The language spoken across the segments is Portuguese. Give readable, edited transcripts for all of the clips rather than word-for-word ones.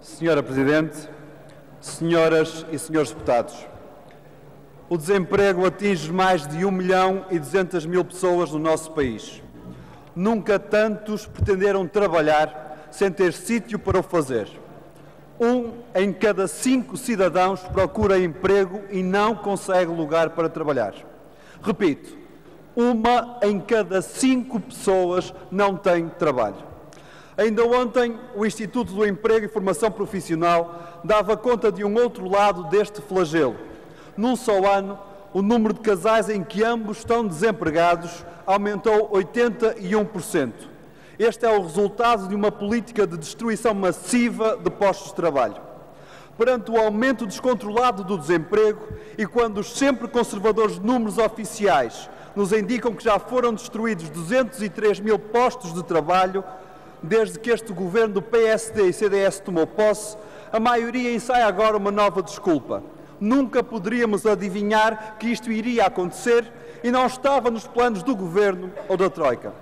Senhora Presidente, senhoras e senhores deputados, o desemprego atinge mais de 1.200.000 pessoas no nosso país. Nunca tantos pretenderam trabalhar sem ter sítio para o fazer. 1 em cada 5 cidadãos procura emprego e não consegue lugar para trabalhar. Repito, 1 em cada 5 pessoas não tem trabalho. Ainda ontem, o Instituto do Emprego e Formação Profissional dava conta de um outro lado deste flagelo. Num só ano, o número de casais em que ambos estão desempregados aumentou 81%. Este é o resultado de uma política de destruição massiva de postos de trabalho. Perante o aumento descontrolado do desemprego e quando os sempre conservadores números oficiais nos indicam que já foram destruídos 203.000 postos de trabalho, desde que este governo do PSD e CDS tomou posse, a maioria ensaia agora uma nova desculpa. Nunca poderíamos adivinhar que isto iria acontecer e não estava nos planos do governo ou da Troika.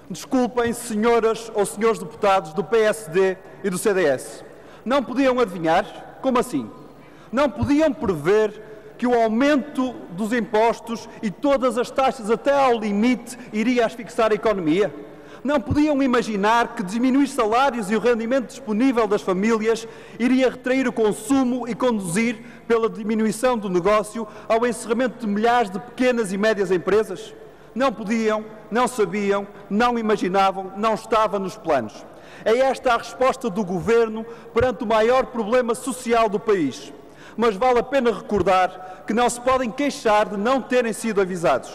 Desculpem, senhoras ou senhores deputados do PSD e do CDS. Não podiam adivinhar? Como assim? Não podiam prever que o aumento dos impostos e todas as taxas até ao limite iria asfixiar a economia? Não podiam imaginar que diminuir salários e o rendimento disponível das famílias iria retrair o consumo e conduzir, pela diminuição do negócio, ao encerramento de milhares de pequenas e médias empresas? Não podiam, não sabiam, não imaginavam, não estava nos planos. É esta a resposta do Governo perante o maior problema social do país. Mas vale a pena recordar que não se podem queixar de não terem sido avisados.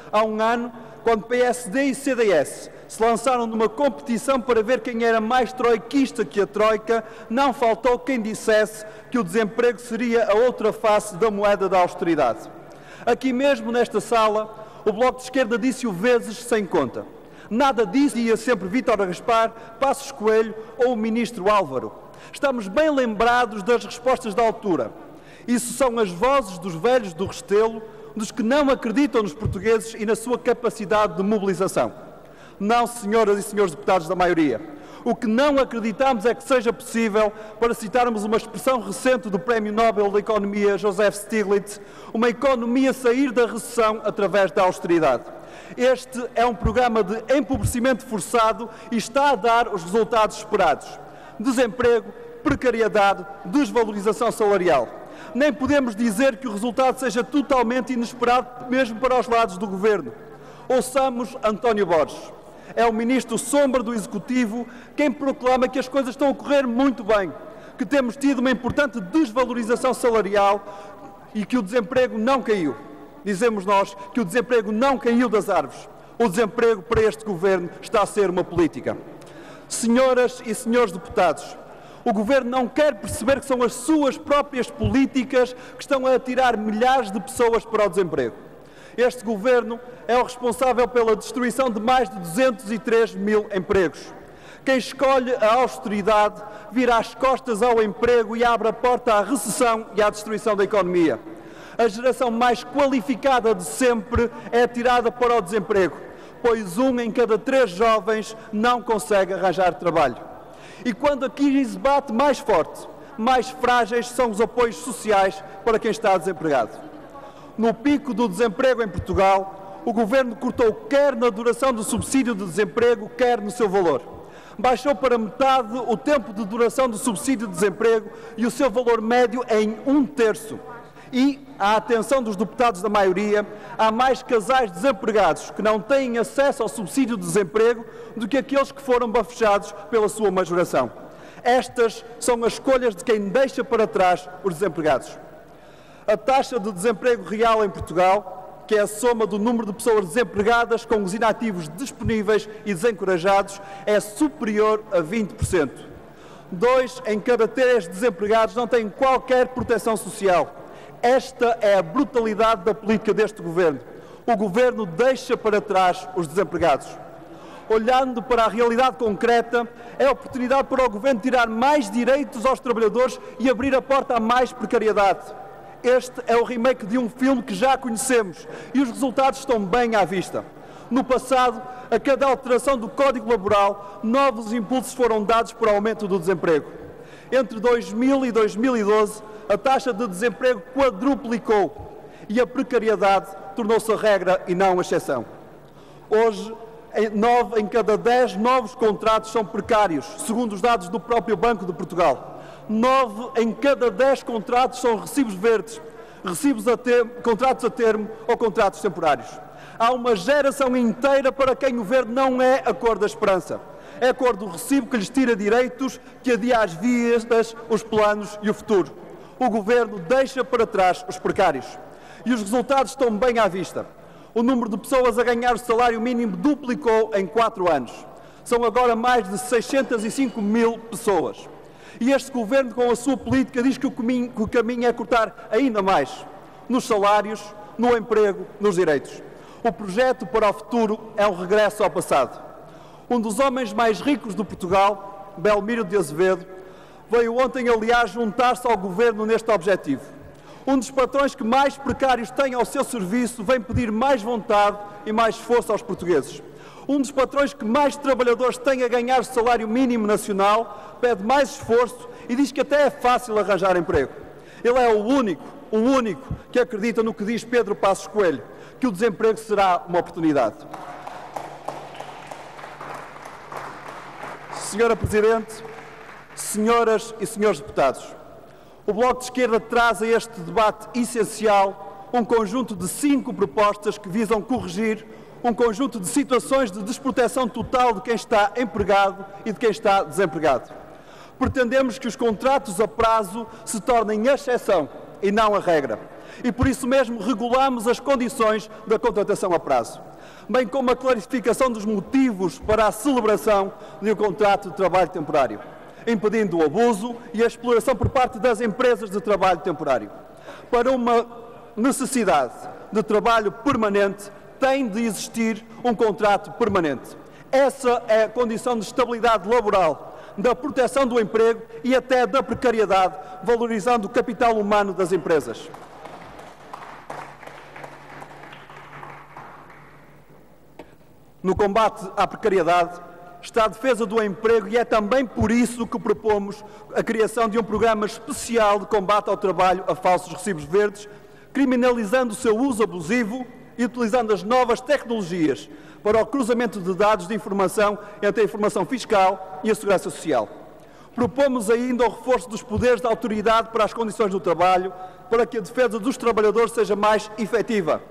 Há um ano, quando PSD e CDS se lançaram numa competição para ver quem era mais troiquista que a Troika, não faltou quem dissesse que o desemprego seria a outra face da moeda da austeridade. Aqui mesmo, nesta sala, o Bloco de Esquerda disse-o vezes sem conta. Nada disso ia sempre Vítor Gaspar, Passos Coelho ou o Ministro Álvaro. Estamos bem lembrados das respostas da altura. Isso são as vozes dos velhos do Restelo, dos que não acreditam nos portugueses e na sua capacidade de mobilização. Não, senhoras e senhores deputados da maioria. O que não acreditamos é que seja possível, para citarmos uma expressão recente do Prémio Nobel da Economia Joseph Stiglitz, uma economia sair da recessão através da austeridade. Este é um programa de empobrecimento forçado e está a dar os resultados esperados. Desemprego, precariedade, desvalorização salarial. Nem podemos dizer que o resultado seja totalmente inesperado, mesmo para os lados do Governo. Ouçamos António Borges. É o Ministro Sombra do Executivo quem proclama que as coisas estão a correr muito bem, que temos tido uma importante desvalorização salarial e que o desemprego não caiu. Dizemos nós que o desemprego não caiu das árvores. O desemprego para este Governo está a ser uma política. Senhoras e senhores deputados, o Governo não quer perceber que são as suas próprias políticas que estão a atirar milhares de pessoas para o desemprego. Este Governo é o responsável pela destruição de mais de 203.000 empregos. Quem escolhe a austeridade vira as costas ao emprego e abre a porta à recessão e à destruição da economia. A geração mais qualificada de sempre é atirada para o desemprego, pois 1 em cada 3 jovens não consegue arranjar trabalho. E quando a crise bate mais forte, mais frágeis são os apoios sociais para quem está desempregado. No pico do desemprego em Portugal, o Governo cortou quer na duração do subsídio de desemprego, quer no seu valor. Baixou para metade o tempo de duração do subsídio de desemprego e o seu valor médio em 1/3. E, à atenção dos deputados da maioria, há mais casais desempregados que não têm acesso ao subsídio de desemprego do que aqueles que foram bafejados pela sua majoração. Estas são as escolhas de quem deixa para trás os desempregados. A taxa de desemprego real em Portugal, que é a soma do número de pessoas desempregadas com os inativos disponíveis e desencorajados, é superior a 20%. 2 em cada 3 desempregados não têm qualquer proteção social. Esta é a brutalidade da política deste Governo. O Governo deixa para trás os desempregados. Olhando para a realidade concreta, é a oportunidade para o Governo tirar mais direitos aos trabalhadores e abrir a porta a mais precariedade. Este é o remake de um filme que já conhecemos e os resultados estão bem à vista. No passado, a cada alteração do Código Laboral, novos impulsos foram dados para o aumento do desemprego. Entre 2000 e 2012, a taxa de desemprego quadruplicou e a precariedade tornou-se a regra e não a exceção. Hoje, 9 em cada 10 novos contratos são precários, segundo os dados do próprio Banco de Portugal. 9 em cada 10 contratos são recibos verdes, contratos a termo ou contratos temporários. Há uma geração inteira para quem o verde não é a cor da esperança. É a cor do recibo que lhes tira direitos, que adia às vistas, os planos e o futuro. O Governo deixa para trás os precários. E os resultados estão bem à vista. O número de pessoas a ganhar o salário mínimo duplicou em 4 anos. São agora mais de 605 mil pessoas. E este Governo, com a sua política, diz que o caminho é cortar ainda mais nos salários, no emprego, nos direitos. O projeto para o futuro é um regresso ao passado. Um dos homens mais ricos de Portugal, Belmiro de Azevedo, veio ontem, aliás, juntar-se ao Governo neste objetivo. Um dos patrões que mais precários têm ao seu serviço vem pedir mais vontade e mais esforço aos portugueses. Um dos patrões que mais trabalhadores têm a ganhar o salário mínimo nacional pede mais esforço e diz que até é fácil arranjar emprego. Ele é o único que acredita no que diz Pedro Passos Coelho, que o desemprego será uma oportunidade. Senhora Presidente, senhoras e senhores deputados, o Bloco de Esquerda traz a este debate essencial um conjunto de 5 propostas que visam corrigir um conjunto de situações de desproteção total de quem está empregado e de quem está desempregado. Pretendemos que os contratos a prazo se tornem a exceção e não a regra. E por isso mesmo regulamos as condições da contratação a prazo, bem como a clarificação dos motivos para a celebração de um contrato de trabalho temporário, impedindo o abuso e a exploração por parte das empresas de trabalho temporário. Para uma necessidade de trabalho permanente, tem de existir um contrato permanente. Essa é a condição de estabilidade laboral, da proteção do emprego e até da precariedade, valorizando o capital humano das empresas. No combate à precariedade está a defesa do emprego e é também por isso que propomos a criação de um programa especial de combate ao trabalho a falsos recibos verdes, criminalizando o seu uso abusivo e utilizando as novas tecnologias para o cruzamento de dados de informação entre a informação fiscal e a segurança social. Propomos ainda o reforço dos poderes da autoridade para as condições do trabalho, para que a defesa dos trabalhadores seja mais efetiva.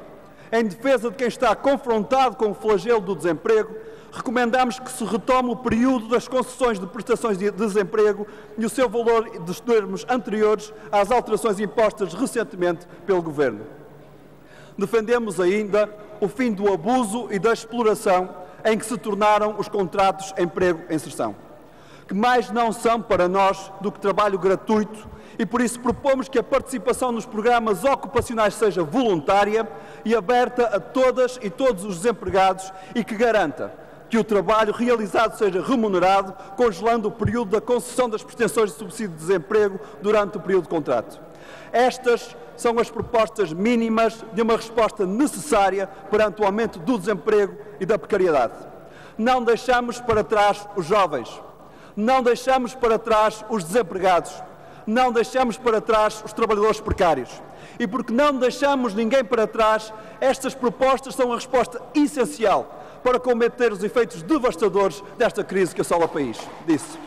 Em defesa de quem está confrontado com o flagelo do desemprego, recomendamos que se retome o período das concessões de prestações de desemprego e o seu valor dos termos anteriores às alterações impostas recentemente pelo Governo. Defendemos ainda o fim do abuso e da exploração em que se tornaram os contratos emprego-inserção, que mais não são para nós do que trabalho gratuito e por isso propomos que a participação nos programas ocupacionais seja voluntária e aberta a todas e todos os desempregados e que garanta que o trabalho realizado seja remunerado, congelando o período da concessão das pretensões de subsídio de desemprego durante o período de contrato. Estas são as propostas mínimas de uma resposta necessária perante o aumento do desemprego e da precariedade. Não deixamos para trás os jovens, não deixamos para trás os desempregados, não deixamos para trás os trabalhadores precários. E porque não deixamos ninguém para trás, estas propostas são a resposta essencial para combater os efeitos devastadores desta crise que assola o país. Disse.